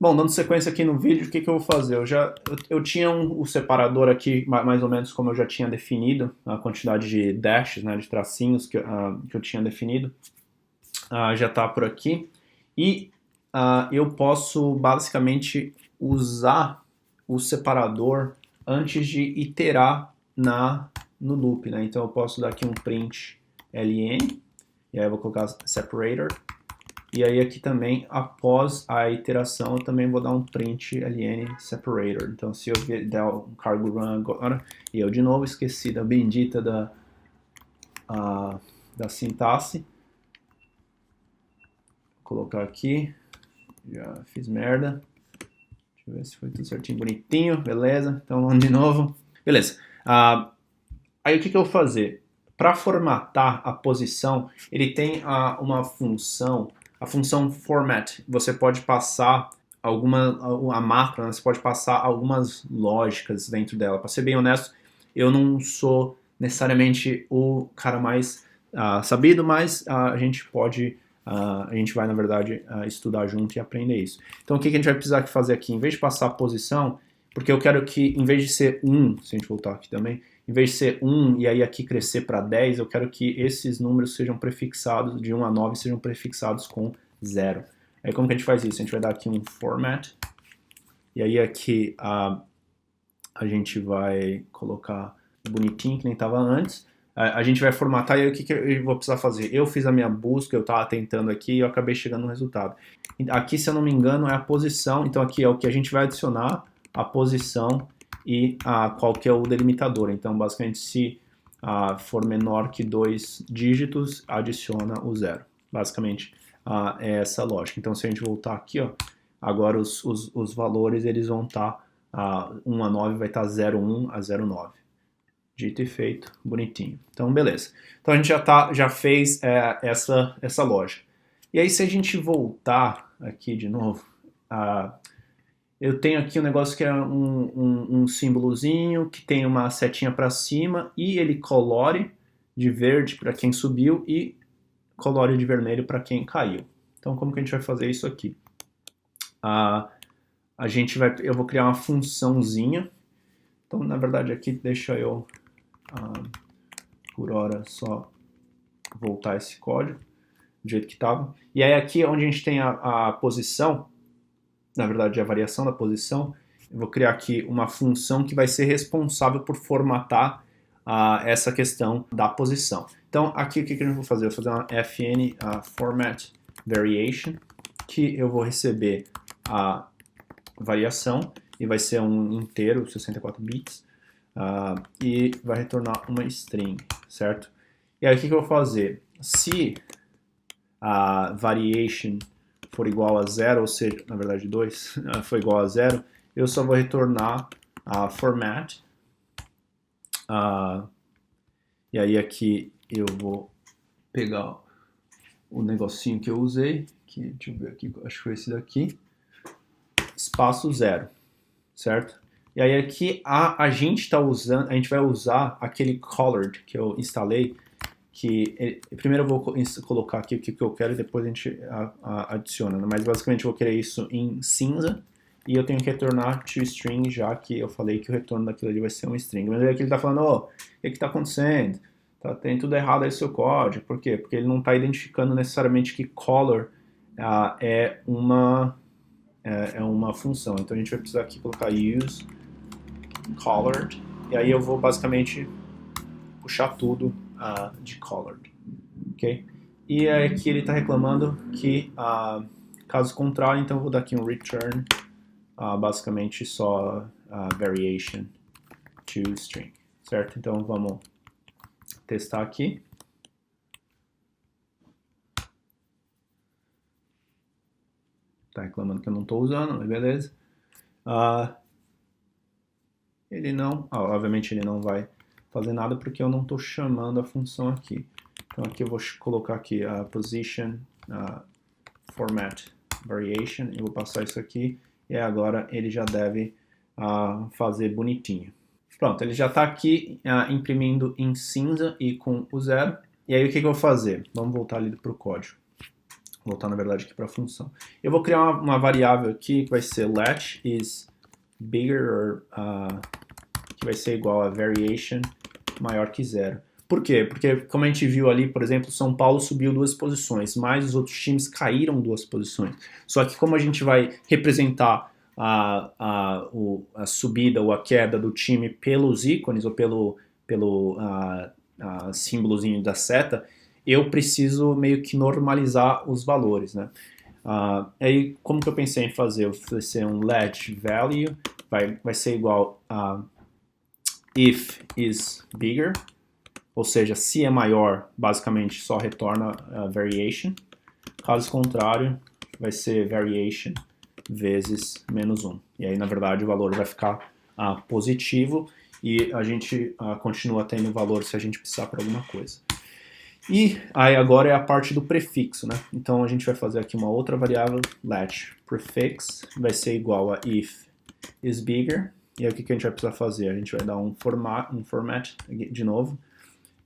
Bom, dando sequência aqui no vídeo, o que eu vou fazer? Eu tinha o separador aqui, mais ou menos como eu já tinha definido, a quantidade de dashes, né, de tracinhos que eu tinha definido, já está por aqui. E eu posso basicamente usar o separador antes de iterar no loop, né? Então eu posso dar aqui um print ln, e aí eu vou colocar separator. E aí aqui também, após a iteração, eu também vou dar um print ln separator. Então se eu der um cargo run agora, e eu de novo esqueci da bendita da sintaxe. Vou colocar aqui, já fiz merda. Deixa eu ver se foi tudo certinho, bonitinho, beleza. Então vamos de novo. Beleza. Aí o que eu vou fazer? Para formatar a posição, ele tem uma função, a função format. Você pode passar a macro, né? Você pode passar algumas lógicas dentro dela. Para ser bem honesto, eu não sou necessariamente o cara mais sabido, mas a gente vai, na verdade, estudar junto e aprender isso. Então, o que a gente vai precisar fazer aqui? Em vez de passar a posição, porque eu quero que, em vez de ser 1, se a gente voltar aqui também, em vez de ser 1 e aí aqui crescer para 10, eu quero que esses números sejam prefixados, de 1 a 9, sejam prefixados com 0. Aí como que a gente faz isso? A gente vai dar aqui um format, e aí aqui a gente vai colocar bonitinho, que nem estava antes. A gente vai formatar, e aí o que eu vou precisar fazer? Eu fiz a minha busca, eu estava tentando aqui e eu acabei chegando no resultado. Aqui, se eu não me engano, é a posição, então aqui é o que a gente vai adicionar, a posição e qual que é o delimitador. Então, basicamente, se for menor que 2 dígitos, adiciona o 0. Basicamente, é essa lógica. Então, se a gente voltar aqui, ó, agora os valores eles vão estar 1 a 9 vai estar 01 a 09. Dito e feito, bonitinho. Então, beleza. Então, a gente já fez essa lógica. E aí, se a gente voltar aqui de novo, eu tenho aqui um negócio que é um símbolozinho que tem uma setinha para cima e ele colore de verde para quem subiu e colore de vermelho para quem caiu. Então, como que a gente vai fazer isso aqui? Eu vou criar uma funçãozinha. Então, na verdade, aqui deixa eu, por hora, só voltar esse código do jeito que estava. E aí aqui onde a gente tem a posição, na verdade a variação da posição, eu vou criar aqui uma função que vai ser responsável por formatar essa questão da posição. Então aqui o que eu vou fazer? Eu vou fazer uma fn format variation, que eu vou receber a variação, e vai ser um inteiro, 64 bits, e vai retornar uma string, certo? E aí o que eu vou fazer? Se a variation for igual a 0, ou seja, na verdade 2, for igual a 0, eu só vou retornar a format. E aí aqui eu vou pegar o negocinho que eu usei, que, deixa eu ver aqui, acho que foi esse daqui, espaço 0, certo? E aí aqui a gente vai usar aquele colored que eu instalei, primeiro eu vou colocar aqui o que eu quero e depois a gente adiciona, né? Mas basicamente eu vou querer isso em cinza e eu tenho que retornar toString, já que eu falei que o retorno daquilo ali vai ser um string. Mas aí aqui ele está falando, o que está acontecendo? Tem tudo errado aí no seu código. Por quê? Porque ele não está identificando necessariamente que color é uma função. Então a gente vai precisar aqui colocar use colored, e aí eu vou basicamente puxar tudo de colored, ok? E aqui ele está reclamando que caso contrário, então eu vou dar aqui um return, basicamente só variation to string, certo? Então vamos testar aqui. Está reclamando que eu não estou usando, mas beleza. Ele não, obviamente ele não vai fazer nada porque eu não estou chamando a função aqui. Então aqui eu vou colocar aqui a position format variation, eu vou passar isso aqui e agora ele já deve fazer bonitinho. Pronto, ele já está aqui imprimindo em cinza e com o 0. E aí o que eu vou fazer? Vamos voltar ali para o código. voltar na verdade aqui para a função. Eu vou criar uma variável aqui que vai ser let is bigger, que vai ser igual a variation maior que 0. Por quê? Porque, como a gente viu ali, por exemplo, São Paulo subiu 2 posições, mas os outros times caíram 2 posições. Só que como a gente vai representar a subida ou a queda do time pelos ícones ou pelo símbolozinho da seta, eu preciso meio que normalizar os valores, né? Aí, como que eu pensei em fazer? Vai ser um let value, vai ser igual a if is bigger, ou seja, se é maior, basicamente só retorna variation. Caso contrário, vai ser variation vezes menos 1. E aí, na verdade, o valor vai ficar positivo e a gente continua tendo valor se a gente precisar para alguma coisa. E aí agora é a parte do prefixo, né? Então a gente vai fazer aqui uma outra variável, let prefix, vai ser igual a if is bigger. E aí o que a gente vai precisar fazer? A gente vai dar um format de novo.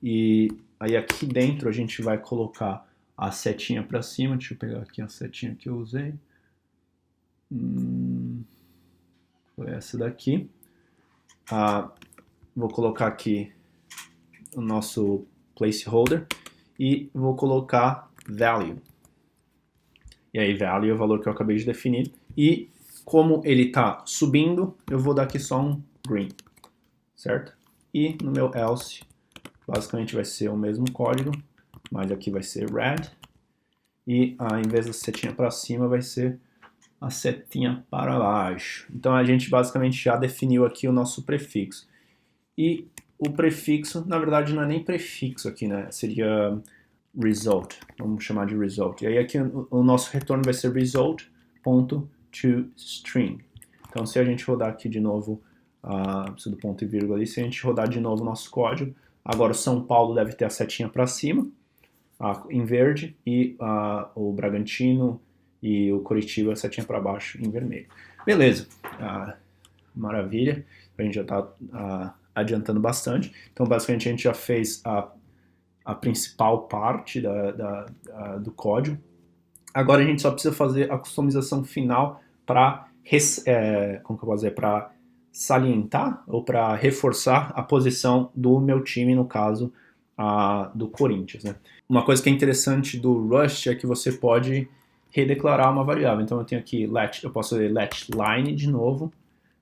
E aí aqui dentro a gente vai colocar a setinha para cima. Deixa eu pegar aqui a setinha que eu usei. Foi essa daqui. Vou colocar aqui o nosso placeholder e vou colocar value. E aí value é o valor que eu acabei de definir. E como ele está subindo, eu vou dar aqui só um green, certo? E no meu else, basicamente vai ser o mesmo código, mas aqui vai ser red. E em vez da setinha para cima, vai ser a setinha para baixo. Então a gente basicamente já definiu aqui o nosso prefixo. E o prefixo, na verdade, não é nem prefixo aqui, né? Seria result. Vamos chamar de result. E aí aqui o nosso retorno vai ser result.toString. Então se a gente rodar aqui de novo, preciso do ponto e vírgula ali, se a gente rodar de novo o nosso código, agora o São Paulo deve ter a setinha para cima, em verde, e o Bragantino e o Coritiba a setinha para baixo em vermelho. Beleza. Maravilha. A gente já está adiantando bastante. Então, basicamente, a gente já fez a principal parte do código. Agora a gente só precisa fazer a customização final para para salientar ou para reforçar a posição do meu time, no caso do Corinthians, né? Uma coisa que é interessante do Rust é que você pode redeclarar uma variável. Então eu tenho aqui eu posso fazer let line de novo.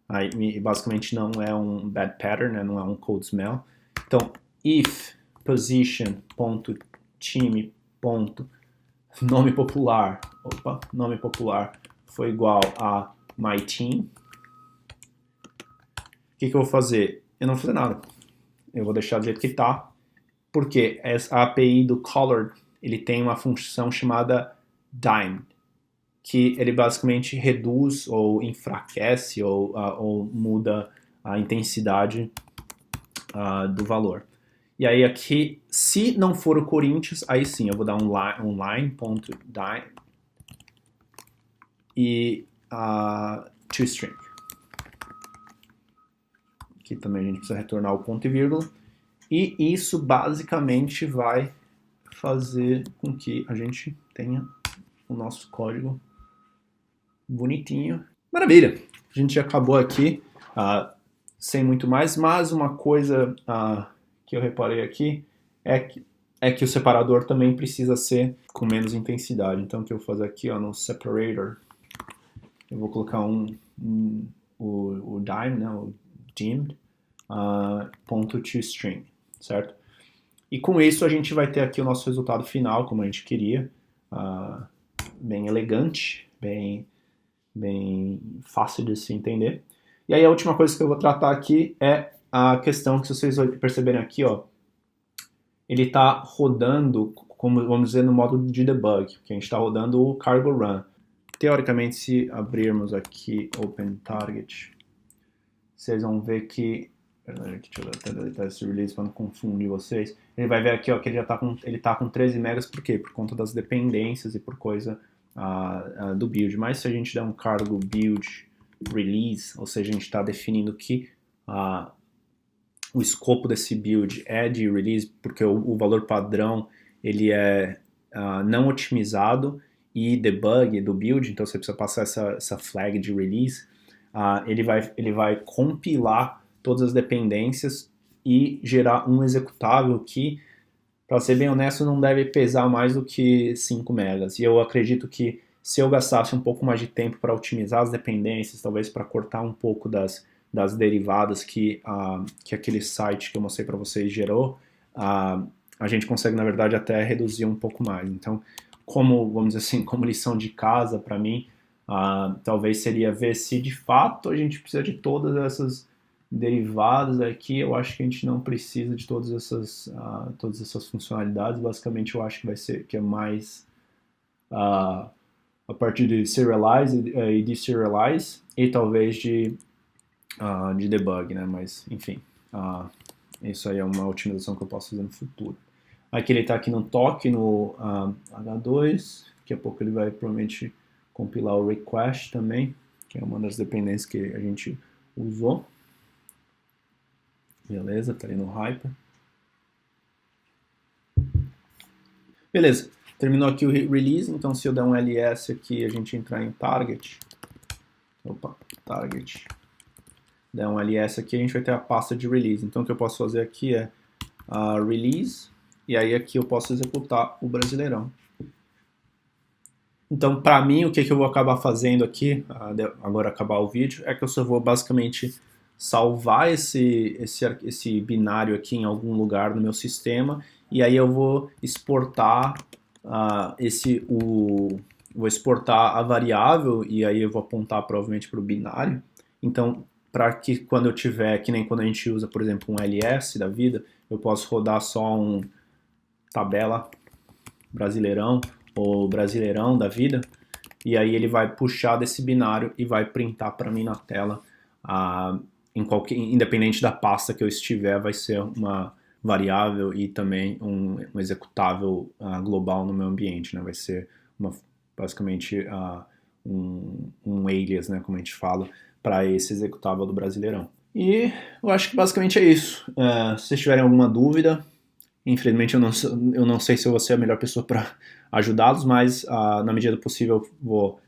Aí basicamente não é um bad pattern, né? Não é um code smell. Então if position.time.nome popular, nome popular foi igual a my team. O que eu vou fazer? Eu não vou fazer nada. Eu vou deixar do jeito que está, porque a API do Colored, ele tem uma função chamada dime, que ele basicamente reduz ou enfraquece ou muda a intensidade do valor. E aí aqui, se não for o Corinthians, aí sim, eu vou dar um line.dime e toString. Aqui também a gente precisa retornar o ponto e vírgula. E isso basicamente vai fazer com que a gente tenha o nosso código bonitinho. Maravilha! A gente já acabou aqui sem muito mais, mas uma coisa que eu reparei aqui é que o separador também precisa ser com menos intensidade. Então o que eu vou fazer aqui no separator, eu vou colocar o dime, né, o dimmed, ponto toString, certo? E com isso a gente vai ter aqui o nosso resultado final, como a gente queria, bem elegante, bem fácil de se entender. E aí a última coisa que eu vou tratar aqui é a questão que, se vocês perceberem aqui, ele está rodando, como vamos dizer, no modo de debug, que a gente está rodando o cargo run. Teoricamente, se abrirmos aqui Open Target, vocês vão ver que, deixa eu até deletar esse release para não confundir vocês, ele vai ver aqui que ele está com 13 megas, por quê? Por conta das dependências e por coisa do build. Mas se a gente der um cargo build release, ou seja, a gente está definindo que o escopo desse build é de release, porque o valor padrão ele é não otimizado e debug do build, então você precisa passar essa flag de release, ele vai compilar todas as dependências e gerar um executável que, para ser bem honesto, não deve pesar mais do que 5 megas. E eu acredito que se eu gastasse um pouco mais de tempo para otimizar as dependências, talvez para cortar um pouco das derivadas que aquele site que eu mostrei para vocês gerou, a gente consegue, na verdade, até reduzir um pouco mais. Então, vamos dizer assim, como lição de casa para mim, talvez seria ver se de fato a gente precisa de todas essas derivadas aqui. Eu acho que a gente não precisa de todas essas funcionalidades. Basicamente, eu acho que vai ser que é mais a partir de serialize e deserialize e talvez de debug, né? Mas enfim, isso aí é uma otimização que eu posso fazer no futuro. Aqui ele está aqui no toque, no H2, daqui a pouco ele vai provavelmente compilar o request também, que é uma das dependências que a gente usou. Beleza, tá ali no Hyper. Beleza, terminou aqui o release, então se eu der um ls aqui, a gente entrar em target, target, der um ls aqui, a gente vai ter a pasta de release. Então o que eu posso fazer aqui é release, e aí aqui eu posso executar o Brasileirão. Então, para mim, o que eu vou acabar fazendo aqui, agora acabar o vídeo, é que eu só vou basicamente salvar esse binário aqui em algum lugar no meu sistema, e aí eu vou exportar vou exportar a variável, e aí eu vou apontar provavelmente para o binário. Então, para que quando eu tiver, que nem quando a gente usa, por exemplo, um ls da vida, eu posso rodar só um tabela Brasileirão ou Brasileirão da vida, e aí ele vai puxar desse binário e vai printar para mim na tela, independente da pasta que eu estiver, vai ser uma variável e também um executável global no meu ambiente, né? Vai ser basicamente um alias, né, como a gente fala, para esse executável do Brasileirão. E eu acho que basicamente é isso. Se vocês tiverem alguma dúvida, infelizmente eu não sei se eu vou ser a melhor pessoa para ajudá-los, mas na medida do possível eu vou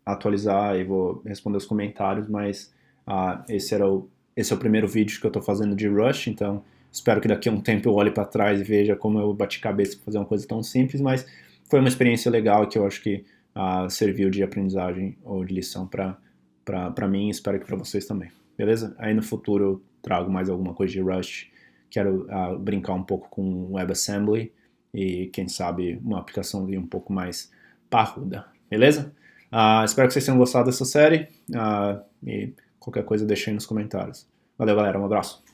atualizar e vou responder os comentários, mas esse é o primeiro vídeo que eu estou fazendo de Rush, então espero que daqui a um tempo eu olhe para trás e veja como eu bati cabeça para fazer uma coisa tão simples, mas foi uma experiência legal que eu acho que serviu de aprendizagem ou de lição para mim, e espero que para vocês também. Beleza? Aí no futuro eu trago mais alguma coisa de Rush. Quero brincar um pouco com WebAssembly e, quem sabe, uma aplicação um pouco mais parruda. Beleza? Espero que vocês tenham gostado dessa série e qualquer coisa deixa aí nos comentários. Valeu, galera. Um abraço.